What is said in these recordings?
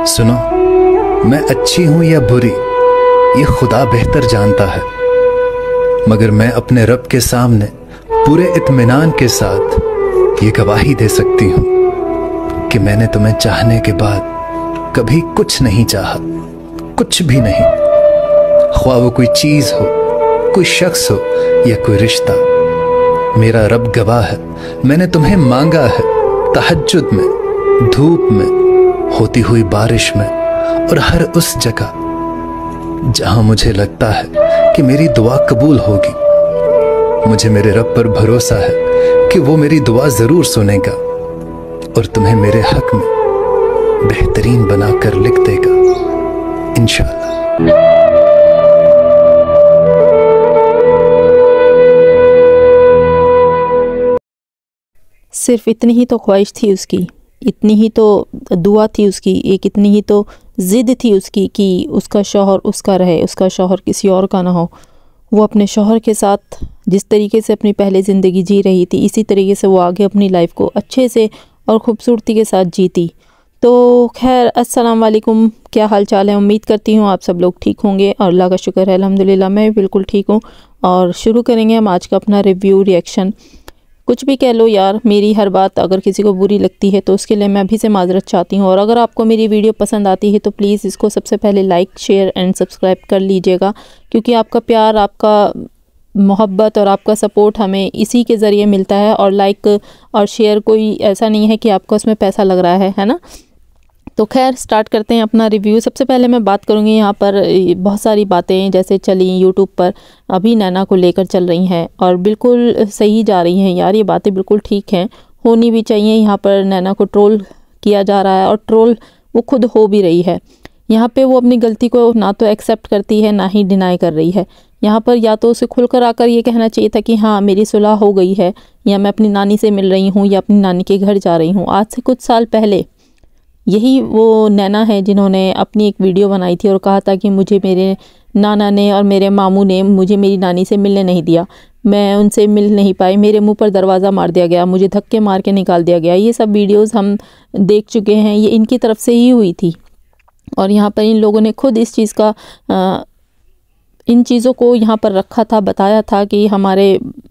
सुनो, मैं अच्छी हूं या बुरी ये खुदा बेहतर जानता है, मगर मैं अपने रब के सामने पूरे इत्मीनान के साथ ये गवाही दे सकती हूं कि मैंने तुम्हें चाहने के बाद कभी कुछ नहीं चाहा, कुछ भी नहीं। ख्वाह वो कोई चीज हो, कोई शख्स हो या कोई रिश्ता, मेरा रब गवाह है, मैंने तुम्हें मांगा है तहज्जुद में, धूप में, होती हुई बारिश में और हर उस जगह जहां मुझे लगता है कि मेरी दुआ कबूल होगी। मुझे मेरे रब पर भरोसा है कि वो मेरी दुआ जरूर सुनेगा और तुम्हें मेरे हक में बेहतरीन बनाकर लिख देगा, इंशाअल्लाह। सिर्फ इतनी ही तो ख्वाहिश थी उसकी, इतनी ही तो दुआ थी उसकी, एक इतनी ही तो ज़िद थी उसकी कि उसका शौहर उसका रहे, उसका शौहर किसी और का ना हो। वो अपने शौहर के साथ जिस तरीके से अपनी पहले ज़िंदगी जी रही थी, इसी तरीके से वो आगे अपनी लाइफ को अच्छे से और ख़ूबसूरती के साथ जीती। तो खैर, अस्सलाम वालेकुम, क्या हाल चाल है? उम्मीद करती हूँ आप सब लोग ठीक होंगे और अल्लाह का शुक्र है अल्हम्दुलिल्लाह मैं बिल्कुल ठीक हूँ। और शुरू करेंगे हम आज का अपना रिव्यू रिएक्शन। कुछ भी कह लो यार, मेरी हर बात अगर किसी को बुरी लगती है तो उसके लिए मैं अभी से माजरत चाहती हूँ। और अगर आपको मेरी वीडियो पसंद आती है तो प्लीज़ इसको सबसे पहले लाइक, शेयर एंड सब्सक्राइब कर लीजिएगा, क्योंकि आपका प्यार, आपका मोहब्बत और आपका सपोर्ट हमें इसी के ज़रिए मिलता है। और लाइक और शेयर कोई ऐसा नहीं है कि आपको उसमें पैसा लग रहा है ना। तो खैर, स्टार्ट करते हैं अपना रिव्यू। सबसे पहले मैं बात करूँगी, यहाँ पर बहुत सारी बातें जैसे चली यूट्यूब पर अभी नैना को लेकर चल रही हैं और बिल्कुल सही जा रही हैं यार, ये बातें बिल्कुल ठीक हैं, होनी भी चाहिए। यहाँ पर नैना को ट्रोल किया जा रहा है और ट्रोल वो खुद हो भी रही है। यहाँ पे वो अपनी गलती को ना तो एक्सेप्ट करती है ना ही डिनाई कर रही है। यहाँ पर या तो उसे खुलकर आकर ये कहना चाहिए था कि हाँ मेरी सुलह हो गई है, या मैं अपनी नानी से मिल रही हूँ, या अपनी नानी के घर जा रही हूँ। आज से कुछ साल पहले यही वो नैना है जिन्होंने अपनी एक वीडियो बनाई थी और कहा था कि मुझे मेरे नाना ने और मेरे मामू ने मुझे मेरी नानी से मिलने नहीं दिया, मैं उनसे मिल नहीं पाई, मेरे मुंह पर दरवाज़ा मार दिया गया, मुझे धक्के मार के निकाल दिया गया। ये सब वीडियोस हम देख चुके हैं, ये इनकी तरफ से ही हुई थी। और यहाँ पर इन लोगों ने खुद इस चीज़ का इन चीज़ों को यहाँ पर रखा था, बताया था कि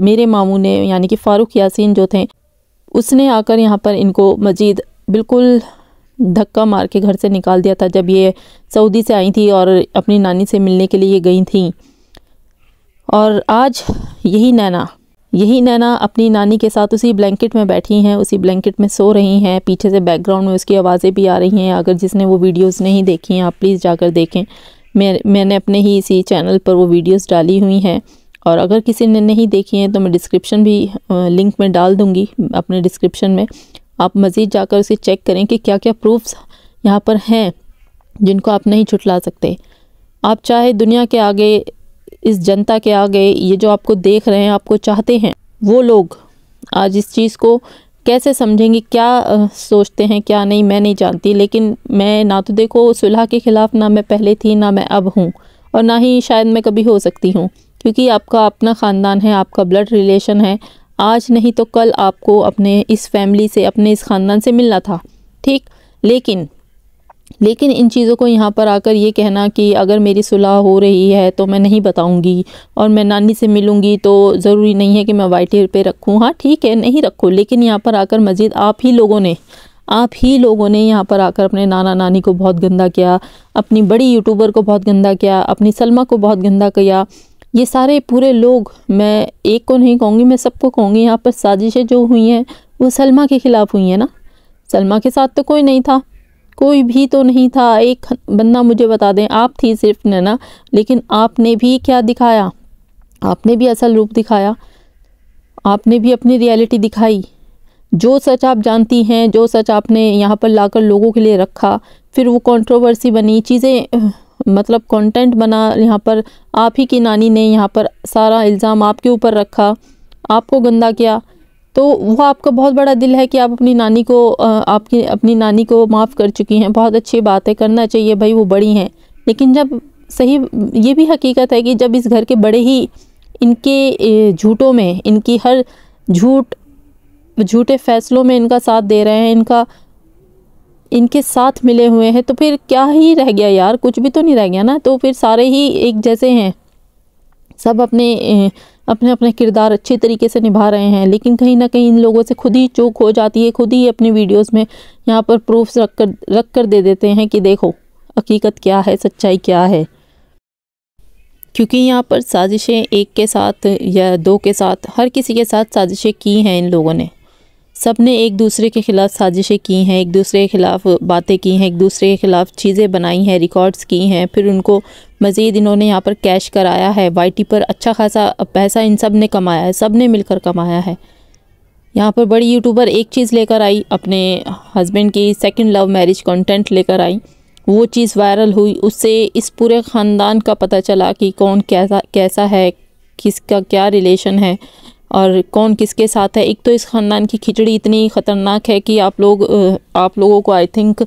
मेरे मामू ने यानी कि फ़ारूक यासीन जो थे, उसने आकर यहाँ पर इनको मज़ीद बिल्कुल धक्का मार के घर से निकाल दिया था जब ये सऊदी से आई थी और अपनी नानी से मिलने के लिए गई थी। और आज यही नैना अपनी नानी के साथ उसी ब्लैंकेट में बैठी हैं, उसी ब्लैंकेट में सो रही हैं। पीछे से बैकग्राउंड में उसकी आवाज़ें भी आ रही हैं। अगर जिसने वो वीडियोस नहीं देखी हैं आप प्लीज़ जाकर देखें। मैंने अपने ही इसी चैनल पर वो वीडियोस डाली हुई हैं, और अगर किसी ने नहीं देखी हैं तो मैं डिस्क्रिप्शन भी लिंक में डाल दूँगी अपने डिस्क्रिप्शन में। आप मज़ीद जाकर उसे चेक करें कि क्या क्या प्रूफ्स यहाँ पर हैं जिनको आप नहीं छुटला सकते। आप चाहे दुनिया के आगे, इस जनता के आगे, ये जो आपको देख रहे हैं, आपको चाहते हैं, वो लोग आज इस चीज़ को कैसे समझेंगे, क्या सोचते हैं क्या नहीं, मैं नहीं जानती। लेकिन मैं ना तो देखो सुलह के ख़िलाफ़ ना मैं पहले थी, ना मैं अब हूँ, और ना ही शायद मैं कभी हो सकती हूँ, क्योंकि आपका अपना ख़ानदान है, आपका ब्लड रिलेशन है। आज नहीं तो कल आपको अपने इस फैमिली से, अपने इस ख़ानदान से मिलना था, ठीक। लेकिन इन चीज़ों को यहाँ पर आकर ये कहना कि अगर मेरी सुलह हो रही है तो मैं नहीं बताऊँगी, और मैं नानी से मिलूँगी तो ज़रूरी नहीं है कि मैं वाइट हेयर पे रखूँ। हाँ ठीक है, नहीं रखो, लेकिन यहाँ पर आकर मज़ीद आप ही लोगों ने यहाँ पर आकर अपने नाना नानी को बहुत गंदा किया, अपनी बड़ी यूट्यूबर को बहुत गंदा किया, अपनी सलमा को बहुत गंदा किया। ये सारे पूरे लोग, मैं एक को नहीं कहूँगी, मैं सबको कहूँगी, यहाँ पर साजिशें जो हुई हैं वो सलमा के ख़िलाफ़ हुई हैं ना। सलमा के साथ तो कोई नहीं था, कोई भी तो नहीं था। एक बंदा मुझे बता दें, आप थी सिर्फ नैना, लेकिन आपने भी क्या दिखाया, आपने भी असल रूप दिखाया, आपने भी अपनी रियलिटी दिखाई। जो सच आप जानती हैं, जो सच आपने यहाँ पर लाकर लोगों के लिए रखा, फिर वो कंट्रोवर्सी बनी, चीज़ें मतलब कंटेंट बना। यहाँ पर आप ही की नानी ने यहाँ पर सारा इल्ज़ाम आपके ऊपर रखा, आपको गंदा किया। तो वो आपका बहुत बड़ा दिल है कि आप अपनी नानी को माफ़ कर चुकी हैं, बहुत अच्छी बात है, करना चाहिए भाई, वो बड़ी हैं। लेकिन जब सही ये भी हकीकत है कि जब इस घर के बड़े ही इनके झूठों में, इनकी हर झूठे फ़ैसलों में इनका साथ दे रहे हैं, इनका इनके साथ मिले हुए हैं, तो फिर क्या ही रह गया यार, कुछ भी तो नहीं रह गया ना। तो फिर सारे ही एक जैसे हैं, सब अपने अपने अपने किरदार अच्छे तरीके से निभा रहे हैं, लेकिन कहीं ना कहीं इन लोगों से खुद ही चूक हो जाती है, खुद ही अपनी वीडियोस में यहाँ पर प्रूफ्स रख कर दे देते हैं कि देखो हकीकत क्या है, सच्चाई क्या है। क्योंकि यहाँ पर साजिशें एक के साथ या दो के साथ, हर किसी के साथ साजिशें की हैं इन लोगों ने। सब ने एक दूसरे के ख़िलाफ़ साजिशें की हैं, एक दूसरे के ख़िलाफ़ बातें की हैं, एक दूसरे के ख़िलाफ़ चीज़ें बनाई हैं, रिकॉर्ड्स की हैं। फिर उनको मज़ीद इन्होंने यहाँ पर कैश कराया है, वाईटी पर अच्छा खासा पैसा इन सब ने कमाया है, सब ने मिलकर कमाया है। यहाँ पर बड़ी यूट्यूबर एक चीज़ लेकर आई, अपने हस्बैंड की सेकंड लव मैरिज कंटेंट लेकर आई, वो चीज़ वायरल हुई, उससे इस पूरे ख़ानदान का पता चला कि कौन कैसा है, किसका क्या रिलेशन है और कौन किसके साथ है। एक तो इस ख़ानदान की खिचड़ी इतनी ख़तरनाक है कि आप लोगों को आई थिंक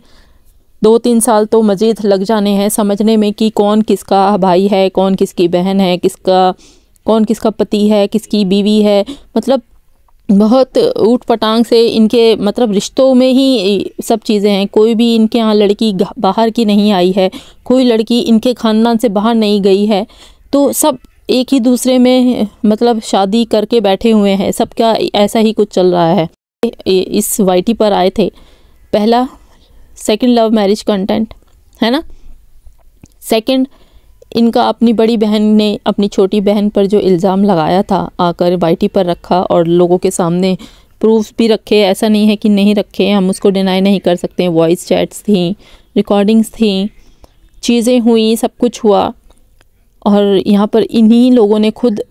2-3 साल तो मज़ीद लग जाने हैं समझने में कि कौन किसका भाई है, कौन किसकी बहन है, कौन किसका पति है, किसकी बीवी है। मतलब बहुत ऊट पटांग से इनके मतलब रिश्तों में ही सब चीज़ें हैं। कोई भी इनके यहाँ लड़की बाहर की नहीं आई है, कोई लड़की इनके ख़ानदान से बाहर नहीं गई है, तो सब एक ही दूसरे में मतलब शादी करके बैठे हुए हैं, सबका ऐसा ही कुछ चल रहा है। इस वाईटी पर आए थे, पहला सेकंड लव मैरिज कंटेंट है ना, सेकंड इनका अपनी बड़ी बहन ने अपनी छोटी बहन पर जो इल्ज़ाम लगाया था आकर वाईटी पर रखा और लोगों के सामने प्रूफ्स भी रखे, ऐसा नहीं है कि नहीं रखे, हम उसको डिनाई नहीं कर सकते। वॉइस चैट्स थी, रिकॉर्डिंग्स थी, चीज़ें हुई, सब कुछ हुआ और यहाँ पर इन्हीं लोगों ने खुद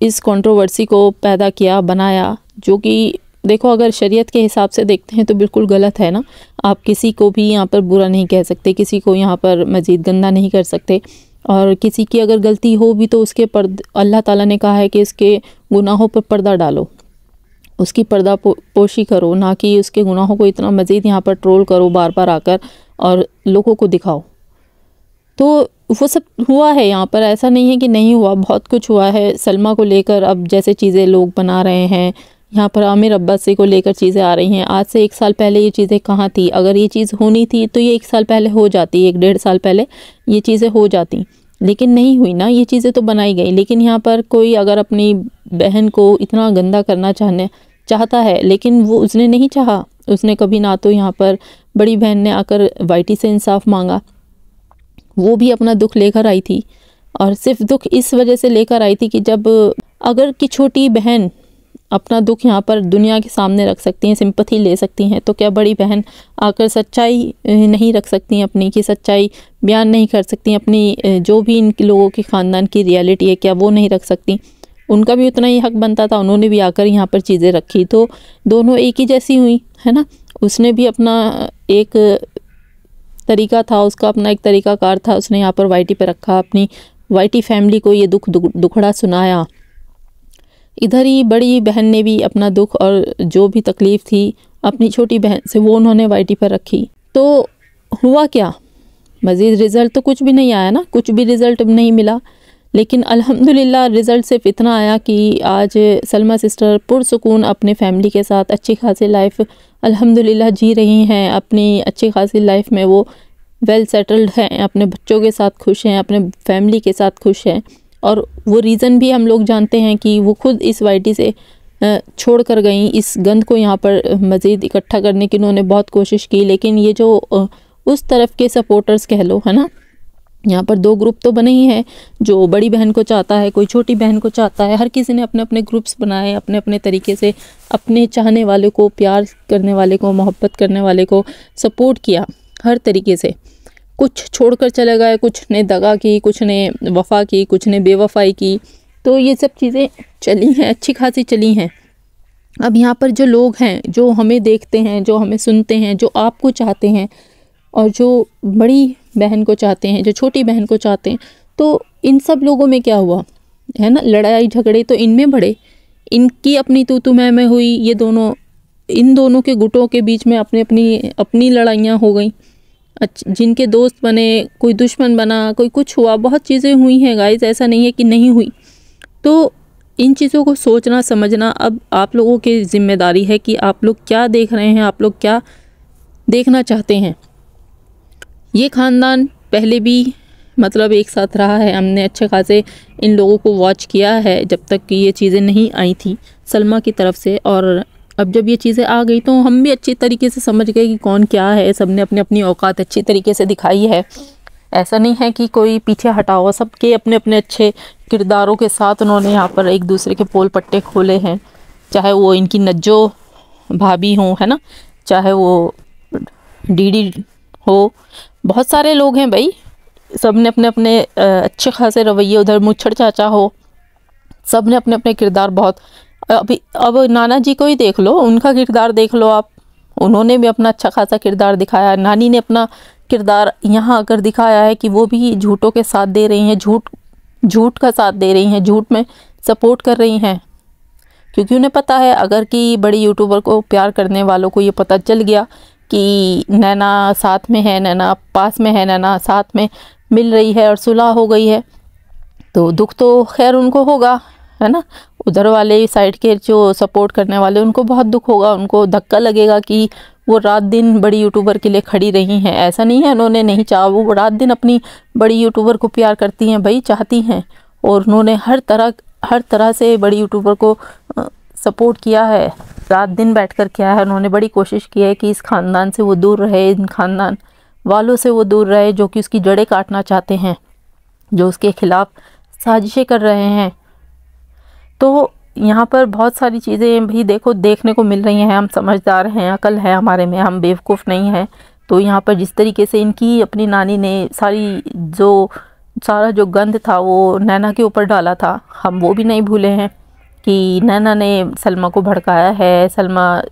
इस कंट्रोवर्सी को पैदा किया, बनाया, जो कि देखो अगर शरीयत के हिसाब से देखते हैं तो बिल्कुल गलत है ना। आप किसी को भी यहाँ पर बुरा नहीं कह सकते, किसी को यहाँ पर मज़ीद गंदा नहीं कर सकते, और किसी की अगर गलती हो भी तो उसके अल्लाह ताला ने कहा है कि इसके गुनाहों पर पर्दा डालो, उसकी पर्दा पोशी करो, ना कि उसके गुनाहों को इतना मज़ीद यहाँ पर ट्रोल करो बार बार आकर और लोगों को दिखाओ। तो वो सब हुआ है यहाँ पर, ऐसा नहीं है कि नहीं हुआ, बहुत कुछ हुआ है। सलमा को लेकर अब जैसे चीज़ें लोग बना रहे हैं, यहाँ पर आमिर अब्बासी को लेकर चीज़ें आ रही हैं। आज से 1 साल पहले ये चीज़ें कहाँ थी? अगर ये चीज़ होनी थी तो ये 1 साल पहले हो जाती, 1-1.5 साल पहले ये चीज़ें हो जाती, लेकिन नहीं हुई ना। ये चीज़ें तो बनाई गई, लेकिन यहाँ पर कोई अगर अपनी बहन को इतना गंदा करना चाहता है, लेकिन वो उसने नहीं चाहा, उसने कभी ना तो यहाँ पर बड़ी बहन ने आकर वाईटी से इंसाफ मांगा, वो भी अपना दुख लेकर आई थी, और सिर्फ दुख इस वजह से लेकर आई थी कि जब अगर कि छोटी बहन अपना दुख यहाँ पर दुनिया के सामने रख सकती हैं, सिंपैथी ले सकती हैं, तो क्या बड़ी बहन आकर सच्चाई नहीं रख सकती अपनी, की सच्चाई बयान नहीं कर सकती अपनी, जो भी इन लोगों के ख़ानदान की रियलिटी है क्या वो नहीं रख सकती? उनका भी उतना ही हक बनता था, उन्होंने भी आकर यहाँ पर चीज़ें रखी, तो दोनों एक ही जैसी हुई है ना। उसने भी अपना एक तरीका था, उसका अपना एक तरीकाकार था, उसने यहाँ पर वाईटी पे रखा, अपनी वाईटी फैमिली को ये दुखड़ा सुनाया। इधर ही बड़ी बहन ने भी अपना दुख और जो भी तकलीफ़ थी अपनी छोटी बहन से वो उन्होंने वाईटी पर रखी। तो हुआ क्या? मज़ीद रिज़ल्ट तो कुछ भी नहीं आया ना, कुछ भी रिज़ल्ट नहीं मिला, लेकिन अल्हम्दुलिल्लाह रिज़ल्ट सिर्फ इतना आया कि आज सलमा सिस्टर पुरसुकून अपने फैमिली के साथ अच्छी खासी लाइफ अल्हम्दुलिल्लाह जी रही हैं। अपनी अच्छी खासी लाइफ में वो वेल सेटल्ड हैं, अपने बच्चों के साथ खुश हैं, अपने फैमिली के साथ खुश हैं। और वो रीज़न भी हम लोग जानते हैं कि वो खुद इस वाईटी से छोड़ कर गई। इस गंद को यहाँ पर मज़ीद इकट्ठा करने की उन्होंने बहुत कोशिश की, लेकिन ये जो उस तरफ के सपोर्टर्स कह लो है ना, यहाँ पर 2 ग्रुप तो बने ही हैं, जो बड़ी बहन को चाहता है, कोई छोटी बहन को चाहता है। हर किसी ने अपने अपने ग्रुप्स बनाए, अपने अपने तरीके से अपने चाहने वाले को, प्यार करने वाले को, मोहब्बत करने वाले को सपोर्ट किया हर तरीके से। कुछ छोड़कर चले गए, कुछ ने दगा की, कुछ ने वफ़ा की, कुछ ने बेवफ़ाई की, तो ये सब चीज़ें चली हैं, अच्छी खासी चली हैं। अब यहाँ पर जो लोग हैं, जो हमें देखते हैं, जो हमें सुनते हैं, जो आपको चाहते हैं और जो बड़ी बहन को चाहते हैं, जो छोटी बहन को चाहते हैं, तो इन सब लोगों में क्या हुआ है ना, लड़ाई झगड़े तो इनमें बढ़े, इनकी अपनी तू मैं हुई, ये दोनों, इन दोनों के गुटों के बीच में अपनी लड़ाइयाँ हो गई। जिनके दोस्त बने, कोई दुश्मन बना, कोई कुछ हुआ, बहुत चीज़ें हुई हैं गाइस, ऐसा नहीं है कि नहीं हुई। तो इन चीज़ों को सोचना समझना अब आप लोगों की ज़िम्मेदारी है कि आप लोग क्या देख रहे हैं, आप लोग क्या देखना चाहते हैं। ये ख़ानदान पहले भी मतलब एक साथ रहा है, हमने अच्छे खासे इन लोगों को वॉच किया है जब तक कि ये चीज़ें नहीं आई थी सलमा की तरफ से, और अब जब ये चीज़ें आ गई तो हम भी अच्छी तरीके से समझ गए कि कौन क्या है। सब ने अपनी अपनी औकात अच्छी तरीके से दिखाई है। ऐसा नहीं है कि कोई पीछे हटा हुआ, सबके अपने अपने अच्छे किरदारों के साथ उन्होंने यहाँ पर एक दूसरे के पोल पट्टे खोले हैं। चाहे वो इनकी नज्जो भाभी हों, है ना, चाहे वो डीडी हो, बहुत सारे लोग हैं भाई। सब ने अपने अपने अच्छे खासे रवैये, उधर मुच्छड़ चाचा हो, सब ने अपने अपने किरदार बहुत। अब नाना जी को ही देख लो, उनका किरदार देख लो आप, उन्होंने भी अपना अच्छा खासा किरदार दिखाया। नानी ने अपना किरदार यहाँ आकर दिखाया है कि वो भी झूठों के साथ दे रही हैं, झूठ का साथ दे रही हैं, झूठ में सपोर्ट कर रही हैं, क्योंकि उन्हें पता है अगर कि बड़ी यूट्यूबर को प्यार करने वालों को ये पता चल गया कि नैना साथ में है, नैना पास में है, नैना साथ में मिल रही है और सुलह हो गई है, तो दुख तो खैर उनको होगा, है ना। उधर वाले साइड के जो सपोर्ट करने वाले उनको बहुत दुख होगा, उनको धक्का लगेगा कि वो रात दिन बड़ी यूट्यूबर के लिए खड़ी रही हैं। ऐसा नहीं है उन्होंने नहीं चाहा, वो रात दिन अपनी बड़ी यूट्यूबर को प्यार करती हैं भाई, चाहती हैं, और उन्होंने हर तरह से बड़ी यूट्यूबर को सपोर्ट किया है, रात दिन बैठकर किया है। उन्होंने बड़ी कोशिश की है कि इस ख़ानदान से वो दूर रहे, इन ख़ानदान वालों से वो दूर रहे जो कि उसकी जड़ें काटना चाहते हैं, जो उसके खिलाफ़ साजिशें कर रहे हैं। तो यहाँ पर बहुत सारी चीज़ें भी देखो देखने को मिल रही हैं। हम समझदार हैं, अकल है हमारे में, हम बेवकूफ़ नहीं हैं। तो यहाँ पर जिस तरीके से इनकी अपनी नानी ने सारा जो गंद था वो नैना के ऊपर डाला था, हम वो भी नहीं भूले हैं कि नैना ने सलमा को भड़काया है, सलमा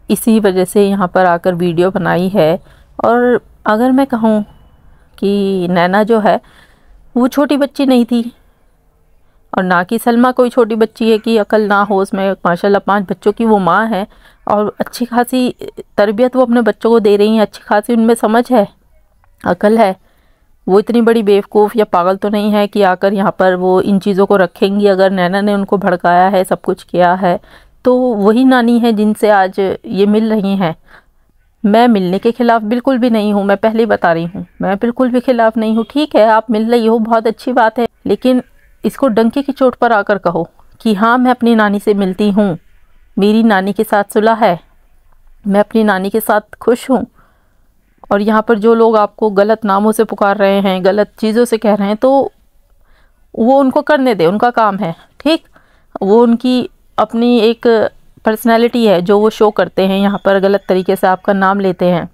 इसी वजह से यहाँ पर आकर वीडियो बनाई है। और अगर मैं कहूँ कि नैना जो है वो छोटी बच्ची नहीं थी, और ना कि सलमा कोई छोटी बच्ची है कि अकल ना हो उसमें। माशाल्लाह 5 बच्चों की वो माँ है और अच्छी खासी तरबियत वो अपने बच्चों को दे रही हैं, अच्छी खासी उनमें समझ है, अकल है। वो इतनी बड़ी बेवकूफ़ या पागल तो नहीं है कि आकर यहाँ पर वो इन चीज़ों को रखेंगी। अगर नैना ने उनको भड़काया है, सब कुछ किया है, तो वही नानी है जिनसे आज ये मिल रही हैं। मैं मिलने के ख़िलाफ़ बिल्कुल भी नहीं हूँ, मैं पहले ही बता रही हूँ, मैं बिल्कुल भी ख़िलाफ़ नहीं हूँ। ठीक है, आप मिल रही हो, बहुत अच्छी बात है, लेकिन इसको डंके की चोट पर आकर कहो कि हाँ मैं अपनी नानी से मिलती हूँ, मेरी नानी के साथ सुलह है, मैं अपनी नानी के साथ खुश हूँ। और यहाँ पर जो लोग आपको गलत नामों से पुकार रहे हैं, गलत चीज़ों से कह रहे हैं, तो वो उनको करने दे, उनका काम है, ठीक। वो उनकी अपनी एक पर्सनैलिटी है जो वो शो करते हैं, यहाँ पर गलत तरीके से आपका नाम लेते हैं।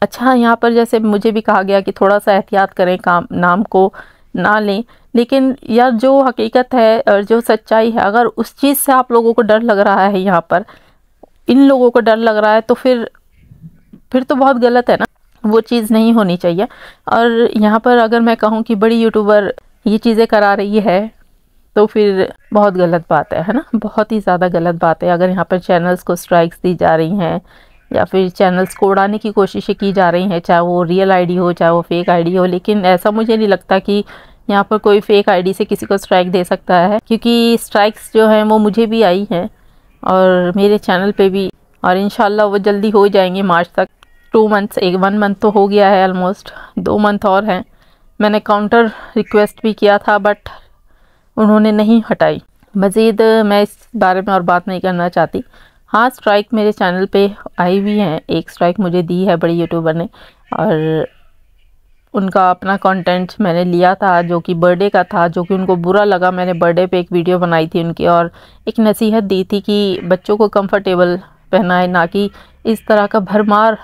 अच्छा, यहाँ पर जैसे मुझे भी कहा गया कि थोड़ा सा एहतियात करें, नाम को ना लें, लेकिन यार जो हकीकत है और जो सच्चाई है, अगर उस चीज़ से आप लोगों को डर लग रहा है, यहाँ पर इन लोगों को डर लग रहा है, तो फिर तो बहुत गलत है ना, वो चीज़ नहीं होनी चाहिए। और यहाँ पर अगर मैं कहूँ कि बड़ी यूट्यूबर ये चीज़ें करा रही है तो फिर बहुत गलत बात है ना, बहुत ही ज़्यादा गलत बात है। अगर यहाँ पर चैनल्स को स्ट्राइक्स दी जा रही हैं या फिर चैनल्स को उड़ाने की कोशिशें की जा रही हैं, चाहे वो रियल आईडी हो चाहे वो फेक आईडी हो, लेकिन ऐसा मुझे नहीं लगता कि यहाँ पर कोई फेक आईडी से किसी को स्ट्राइक दे सकता है, क्योंकि स्ट्राइक्स जो हैं वो मुझे भी आई हैं और मेरे चैनल पे भी, और इंशाल्लाह वो जल्दी हो जाएंगे मार्च तक। 2 मंथ्स 1 मंथ तो हो गया है, ऑलमोस्ट 2 मंथ और हैं। मैंने काउंटर रिक्वेस्ट भी किया था बट उन्होंने नहीं हटाई। मज़ीद मैं इस बारे में और बात नहीं करना चाहती। हाँ, स्ट्राइक मेरे चैनल पे आई हुई हैं, एक स्ट्राइक मुझे दी है बड़ी यूट्यूबर ने, और उनका अपना कंटेंट मैंने लिया था जो कि बर्थडे का था, जो कि उनको बुरा लगा। मैंने बर्थडे पे एक वीडियो बनाई थी उनकी और एक नसीहत दी थी कि बच्चों को कंफर्टेबल पहनाए, ना कि इस तरह का भरमार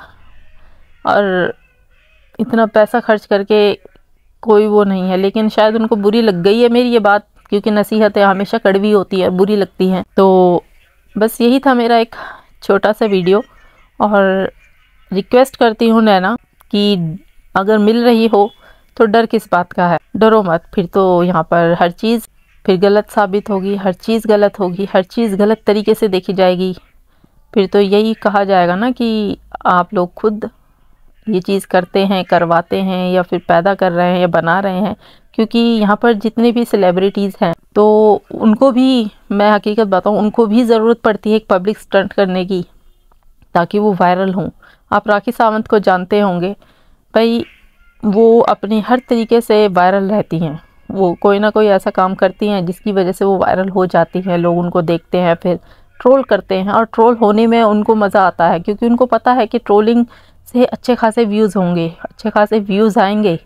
और इतना पैसा खर्च करके कोई वो नहीं है। लेकिन शायद उनको बुरी लग गई है मेरी ये बात, क्योंकि नसीहतें हमेशा कड़वी होती है, बुरी लगती हैं। तो बस यही था मेरा एक छोटा सा वीडियो, और रिक्वेस्ट करती हूँ नैना कि अगर मिल रही हो तो डर किस बात का है, डरो मत। फिर तो यहाँ पर हर चीज़ फिर गलत साबित होगी, हर चीज़ गलत होगी, हर चीज़ गलत तरीके से देखी जाएगी। फिर तो यही कहा जाएगा ना कि आप लोग खुद ये चीज़ करते हैं, करवाते हैं, या फिर पैदा कर रहे हैं या बना रहे हैं। क्योंकि यहाँ पर जितने भी सेलिब्रिटीज़ हैं तो उनको भी, मैं हकीकत बताऊँ, उनको भी ज़रूरत पड़ती है एक पब्लिक स्टंट करने की, ताकि वो वायरल हों। आप राखी सावंत को जानते होंगे भाई, वो अपनी हर तरीके से वायरल रहती हैं। वो कोई ना कोई ऐसा काम करती हैं जिसकी वजह से वो वायरल हो जाती हैं, लोग उनको देखते हैं, फिर ट्रोल करते हैं, और ट्रोल होने में उनको मज़ा आता है क्योंकि उनको पता है कि ट्रोलिंग से अच्छे खासे व्यूज़ होंगे, अच्छे खासे व्यूज़ आएंगे।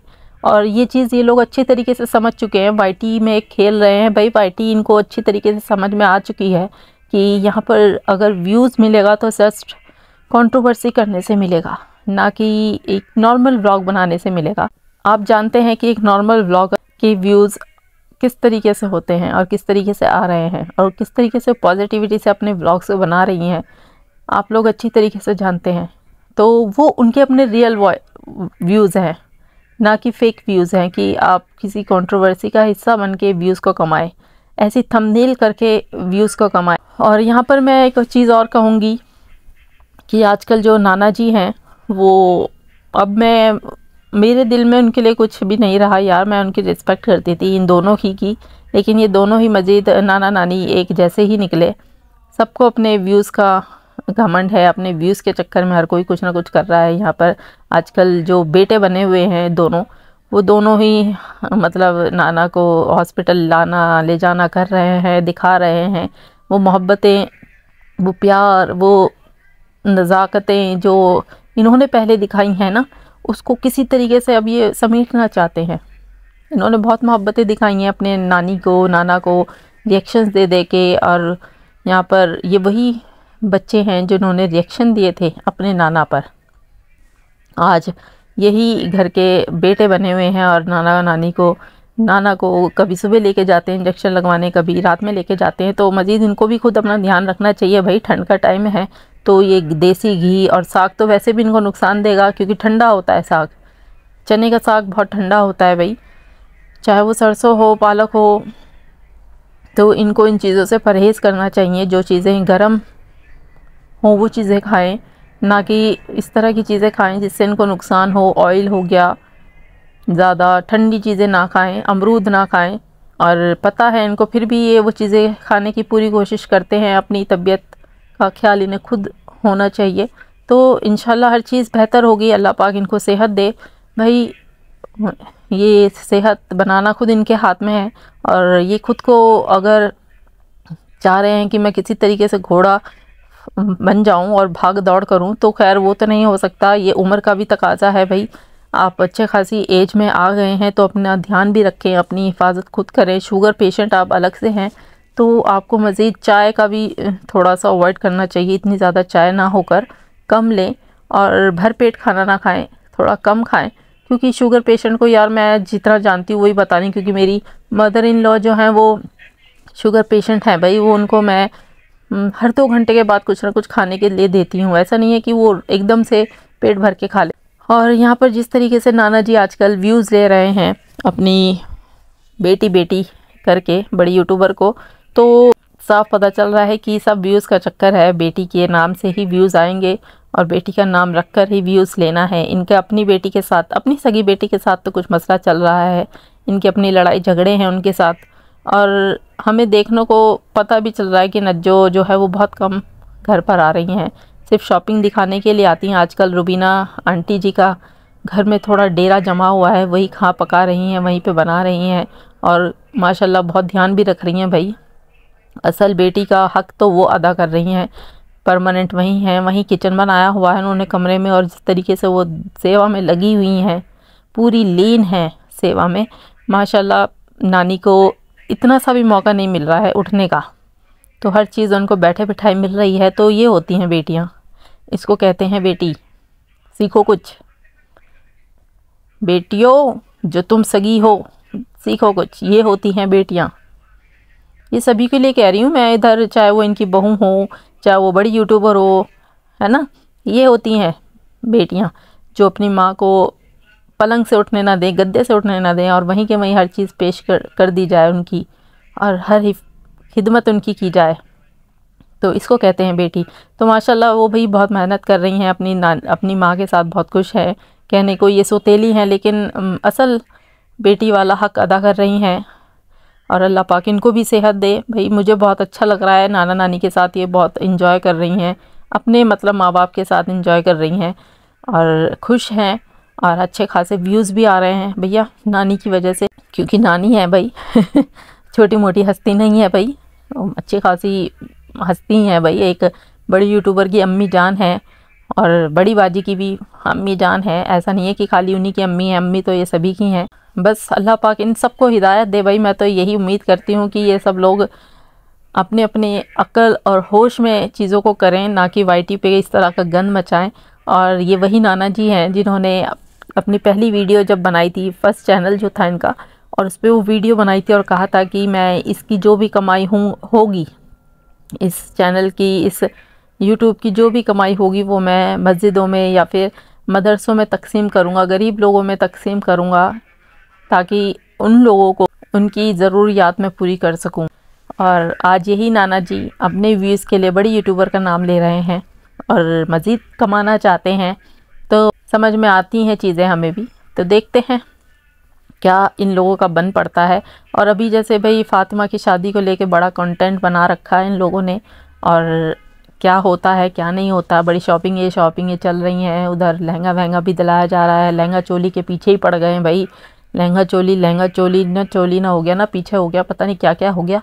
और ये चीज़ ये लोग अच्छी तरीके से समझ चुके हैं, वाईटी में खेल रहे हैं भाई। वाईटी इनको अच्छी तरीके से समझ में आ चुकी है कि यहाँ पर अगर व्यूज़ मिलेगा तो जस्ट कंट्रोवर्सी करने से मिलेगा, ना कि एक नॉर्मल व्लॉग बनाने से मिलेगा। आप जानते हैं कि एक नॉर्मल व्लॉगर के व्यूज़ किस तरीके से होते हैं और किस तरीके से आ रहे हैं और किस तरीके से पॉजिटिविटी से अपने व्लॉग्स को बना रही हैं, आप लोग अच्छी तरीके से जानते हैं। तो वो उनके अपने रियल व्यूज़ हैं, ना कि फेक व्यूज़ हैं कि आप किसी कंट्रोवर्सी का हिस्सा बन के व्यूज़ को कमाएं, ऐसी थंबनेल करके व्यूज़ को कमाएं। और यहाँ पर मैं एक चीज़ और कहूँगी कि आजकल जो नाना जी हैं वो, अब मैं, मेरे दिल में उनके लिए कुछ भी नहीं रहा यार। मैं उनकी रिस्पेक्ट करती थी इन दोनों ही की, लेकिन ये दोनों ही मजीद नाना नानी एक जैसे ही निकले। सबको अपने व्यूज़ का घमंड है, अपने व्यूज़ के चक्कर में हर कोई कुछ ना कुछ कर रहा है। यहाँ पर आजकल जो बेटे बने हुए हैं दोनों, वो दोनों ही मतलब नाना को हॉस्पिटल लाना ले जाना कर रहे हैं, दिखा रहे हैं। वो मोहब्बतें, वो प्यार, वो नज़ाकतें जो इन्होंने पहले दिखाई हैं ना, उसको किसी तरीके से अब ये समेटना चाहते हैं। इन्होंने बहुत मोहब्बतें दिखाई हैं अपने नानी को, नाना को, रिएक्शंस दे दे के। और यहाँ पर ये वही बच्चे हैं जिन्होंने रिएक्शन दिए थे अपने नाना पर, आज यही घर के बेटे बने हुए हैं और नाना को कभी सुबह लेके जाते हैं इंजेक्शन लगवाने, कभी रात में लेके जाते हैं। तो मज़ीद इनको भी खुद अपना ध्यान रखना चाहिए भाई, ठंड का टाइम है तो ये देसी घी और साग तो वैसे भी इनको नुकसान देगा क्योंकि ठंडा होता है साग, चने का साग बहुत ठंडा होता है भाई, चाहे वो सरसों हो, पालक हो। तो इनको इन चीज़ों से परहेज़ करना चाहिए, जो चीज़ें गर्म हो वो चीज़ें खाएं, ना कि इस तरह की चीज़ें खाएं जिससे इनको नुकसान हो। ऑयल हो गया, ज़्यादा ठंडी चीज़ें ना खाएं, अमरूद ना खाएं। और पता है इनको, फिर भी ये वो चीज़ें खाने की पूरी कोशिश करते हैं। अपनी तबीयत का ख्याल इन्हें खुद होना चाहिए। तो इंशाल्लाह हर चीज़ बेहतर होगी, अल्लाह पाक इनको सेहत दे भाई। ये सेहत बनाना खुद इनके हाथ में है। और ये खुद को अगर चाह रहे हैं कि मैं किसी तरीके से घोड़ा बन जाऊं और भाग दौड़ करूं, तो खैर वो तो नहीं हो सकता, ये उम्र का भी तकाजा है भाई। आप अच्छे खासी एज में आ गए हैं तो अपना ध्यान भी रखें, अपनी हिफाजत खुद करें। शुगर पेशेंट आप अलग से हैं तो आपको मज़ीद चाय का भी थोड़ा सा अवॉइड करना चाहिए। इतनी ज़्यादा चाय ना होकर कम लें, और भरपेट खाना ना खाएं, थोड़ा कम खाएं। क्योंकि शुगर पेशेंट को यार मैं जितना जानती हूँ वही बता रही, क्योंकि मेरी मदर इन लॉ जो हैं वो शुगर पेशेंट हैं भाई। वो उनको मैं हर 2 घंटे के बाद कुछ ना कुछ खाने के लिए देती हूँ। ऐसा नहीं है कि वो एकदम से पेट भर के खा ले। और यहाँ पर जिस तरीके से नाना जी आजकल व्यूज़ ले रहे हैं अपनी बेटी करके बड़ी यूट्यूबर को, तो साफ पता चल रहा है कि सब व्यूज़ का चक्कर है। बेटी के नाम से ही व्यूज़ आएंगे और बेटी का नाम रखकर ही व्यूज़ लेना है। इनके अपनी बेटी के साथ, अपनी सगी बेटी के साथ तो कुछ मसला चल रहा है, इनके अपनी लड़ाई झगड़े हैं उनके साथ। और हमें देखने को पता भी चल रहा है कि नज्जो जो है वो बहुत कम घर पर आ रही हैं, सिर्फ शॉपिंग दिखाने के लिए आती हैं। आजकल रुबीना आंटी जी का घर में थोड़ा डेरा जमा हुआ है, वही खा पका रही हैं, वहीं पे बना रही हैं और माशाल्लाह बहुत ध्यान भी रख रही हैं भाई। असल बेटी का हक तो वो अदा कर रही हैं, परमानेंट वहीं हैं, वहीं किचन बनाया हुआ है उन्होंने कमरे में। और जिस तरीके से वो सेवा में लगी हुई हैं, पूरी लीन है सेवा में माशाल्लाह। नानी को इतना सा भी मौका नहीं मिल रहा है उठने का, तो हर चीज़ उनको बैठे बिठाए मिल रही है। तो ये होती हैं बेटियां, इसको कहते हैं बेटी। सीखो कुछ बेटियों, जो तुम सगी हो सीखो कुछ, ये होती हैं बेटियां। ये सभी के लिए कह रही हूँ मैं इधर, चाहे वो इनकी बहू हो, चाहे वो बड़ी यूट्यूबर हो, है ना। ये होती हैं बेटियां जो अपनी माँ को पलंग से उठने ना दें, गद्दे से उठने ना दें, और वहीं के वहीं हर चीज़ पेश कर दी जाए उनकी, और हर खिदमत उनकी की जाए। तो इसको कहते हैं बेटी। तो माशाल्लाह वो भी बहुत मेहनत कर रही हैं, अपनी माँ के साथ बहुत खुश है। कहने को ये सौतेली हैं, लेकिन असल बेटी वाला हक अदा कर रही हैं। और अल्लाह पाक इनको भी सेहत दे भाई। मुझे बहुत अच्छा लग रहा है, नाना नानी के साथ ये बहुत इंजॉय कर रही हैं, अपने मतलब माँ बाप के साथ इंजॉय कर रही हैं। और खुश हैं और अच्छे खासे व्यूज़ भी आ रहे हैं भैया नानी की वजह से, क्योंकि नानी है भाई छोटी मोटी हस्ती नहीं है भाई, अच्छी खासी हस्ती है भाई। एक बड़ी यूट्यूबर की अम्मी जान है और बड़ी बाजी की भी अम्मी जान है, ऐसा नहीं है कि खाली उन्हीं की अम्मी है, अम्मी तो ये सभी की हैं। बस अल्लाह पाक इन सबको हिदायत दे भाई। मैं तो यही उम्मीद करती हूँ कि ये सब लोग अपने अपने अक्ल और होश में चीज़ों को करें, ना कि वाईटी पे इस तरह का गंद मचाएं। और ये वही नाना जी हैं जिन्होंने अपनी पहली वीडियो जब बनाई थी, फर्स्ट चैनल जो था इनका, और उस पर वो वीडियो बनाई थी और कहा था कि मैं इसकी जो भी कमाई होगी इस चैनल की, इस यूट्यूब की जो भी कमाई होगी वो मैं मस्जिदों में या फिर मदरसों में तकसीम करूँगा, गरीब लोगों में तकसीम करूँगा, ताकि उन लोगों को उनकी ज़रूरियात में पूरी कर सकूँ। और आज यही नाना जी अपने व्यूज़ के लिए बड़ी यूट्यूबर का नाम ले रहे हैं और मज़ीद कमाना चाहते हैं, तो समझ में आती हैं चीज़ें हमें भी। तो देखते हैं क्या इन लोगों का बन पड़ता है। और अभी जैसे भाई फ़ातिमा की शादी को लेके बड़ा कंटेंट बना रखा है इन लोगों ने, और क्या होता है क्या नहीं होता। बड़ी शॉपिंग ये चल रही हैं, उधर लहंगा वहंगा भी दिलाया जा रहा है, लहंगा चोली के पीछे ही पड़ गए हैं भाई। लहंगा चोली ना हो गया ना पीछे हो गया, पता नहीं क्या क्या हो गया।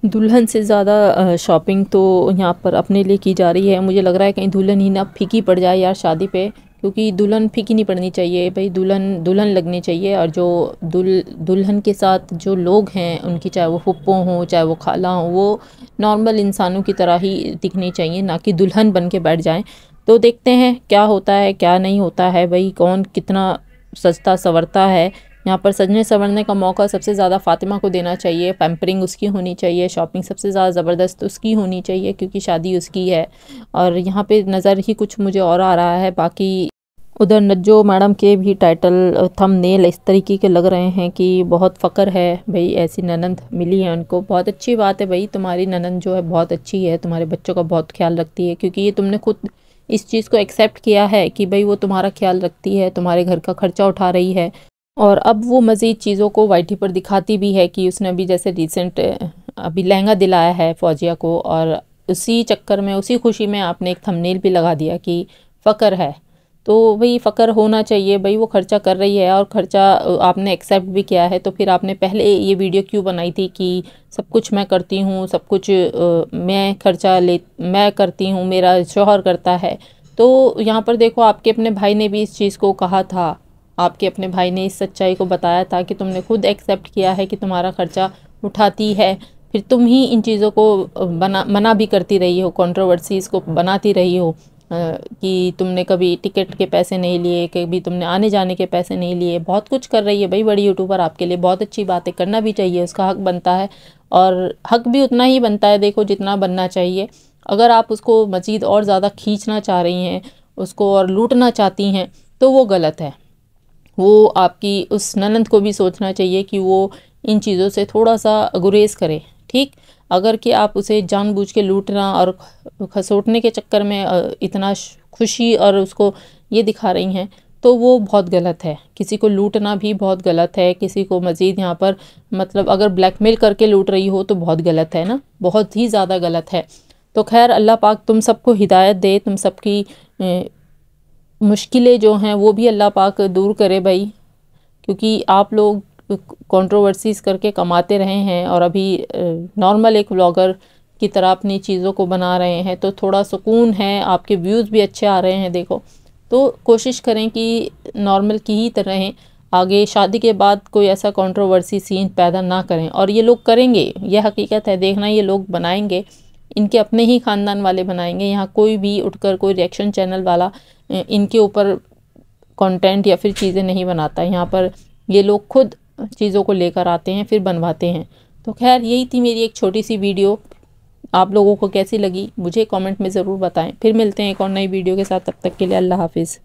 दुल्हन से ज़्यादा शॉपिंग तो यहाँ पर अपने लिए की जा रही है। मुझे लग रहा है कहीं दुल्हन ही ना फीकी पड़ जाए यार शादी पे, क्योंकि दुल्हन फीकी नहीं पड़नी चाहिए भाई, दुल्हन लगनी चाहिए। और जो दुल्हन के साथ जो लोग हैं उनकी, चाहे वो फुप्पो हों चाहे वो खाला हों, वो नॉर्मल इंसानों की तरह ही दिखनी चाहिए, ना कि दुल्हन बन के बैठ जाएं। तो देखते हैं क्या होता है क्या नहीं होता है भाई, कौन कितना सजता संवरता है। यहाँ पर सजने संवरने का मौका सबसे ज़्यादा फ़ातिमा को देना चाहिए, पैम्परिंग उसकी होनी चाहिए, शॉपिंग सबसे ज़्यादा ज़बरदस्त उसकी होनी चाहिए, क्योंकि शादी उसकी है। और यहाँ पे नज़र ही कुछ मुझे और आ रहा है, बाकी उधर नज्जो मैडम के भी टाइटल थंबनेल इस तरीके के लग रहे हैं कि बहुत फ़क्र है भाई, ऐसी ननंद मिली है उनको। बहुत अच्छी बात है भाई, तुम्हारी ननंद जो है बहुत अच्छी है, तुम्हारे बच्चों का बहुत ख्याल रखती है, क्योंकि ये तुमने खुद इस चीज़ को एक्सेप्ट किया है कि भाई वो तुम्हारा ख्याल रखती है, तुम्हारे घर का खर्चा उठा रही है। और अब वो मज़ीद चीज़ों को वाईटी पर दिखाती भी है कि उसने अभी जैसे रिसेंट अभी लहंगा दिलाया है फौजिया को, और उसी चक्कर में उसी खुशी में आपने एक थंबनेल भी लगा दिया कि फ़क्र है। तो भाई फ़क्र होना चाहिए भाई, वो खर्चा कर रही है और खर्चा आपने एक्सेप्ट भी किया है, तो फिर आपने पहले ये वीडियो क्यों बनाई थी कि सब कुछ मैं करती हूँ, सब कुछ मैं करती हूँ, मेरा शौहर करता है। तो यहाँ पर देखो आपके अपने भाई ने भी इस चीज़ को कहा था, आपके अपने भाई ने इस सच्चाई को बताया था कि तुमने खुद एक्सेप्ट किया है कि तुम्हारा खर्चा उठाती है, फिर तुम ही इन चीज़ों को मना भी करती रही हो, कंट्रोवर्सीज़ को बनाती रही हो कि तुमने कभी टिकट के पैसे नहीं लिए, कभी तुमने आने जाने के पैसे नहीं लिए। बहुत कुछ कर रही है भाई बड़ी यूट्यूबर, आपके लिए बहुत अच्छी बात है, करना भी चाहिए, उसका हक बनता है, और हक भी उतना ही बनता है देखो जितना बनना चाहिए। अगर आप उसको मज़ीद और ज़्यादा खींचना चाह रही हैं, उसको और लूटना चाहती हैं, तो वो गलत है। वो आपकी उस ननंद को भी सोचना चाहिए कि वो इन चीज़ों से थोड़ा सा गुरेज करे, ठीक। अगर कि आप उसे जानबूझ के लूटना और खसोटने के चक्कर में इतना खुशी और उसको ये दिखा रही हैं, तो वो बहुत गलत है। किसी को लूटना भी बहुत गलत है, किसी को मज़ीद यहाँ पर मतलब अगर ब्लैकमेल करके लूट रही हो तो बहुत गलत है ना, बहुत ही ज़्यादा गलत है। तो खैर अल्लाह पाक तुम सबको हिदायत दे, तुम सबकी मुश्किलें जो हैं वो भी अल्लाह पाक दूर करे भाई, क्योंकि आप लोग कंट्रोवर्सीज़ करके कमाते रहे हैं और अभी नॉर्मल एक व्लॉगर की तरह अपनी चीज़ों को बना रहे हैं, तो थोड़ा सुकून है, आपके व्यूज़ भी अच्छे आ रहे हैं देखो। तो कोशिश करें कि नॉर्मल की ही तरह आगे शादी के बाद कोई ऐसा कंट्रोवर्सी सीन पैदा ना करें, और ये लोग करेंगे, ये हकीकत है, देखना ये लोग बनाएंगे, इनके अपने ही ख़ानदान वाले बनाएंगे। यहाँ कोई भी उठकर कोई रिएक्शन चैनल वाला इनके ऊपर कंटेंट या फिर चीज़ें नहीं बनाता, यहाँ पर ये लोग खुद चीज़ों को लेकर आते हैं फिर बनवाते हैं। तो खैर यही थी मेरी एक छोटी सी वीडियो, आप लोगों को कैसी लगी मुझे कमेंट में ज़रूर बताएं। फिर मिलते हैं एक और नई वीडियो के साथ, तब तक के लिए अल्लाह हाफिज़।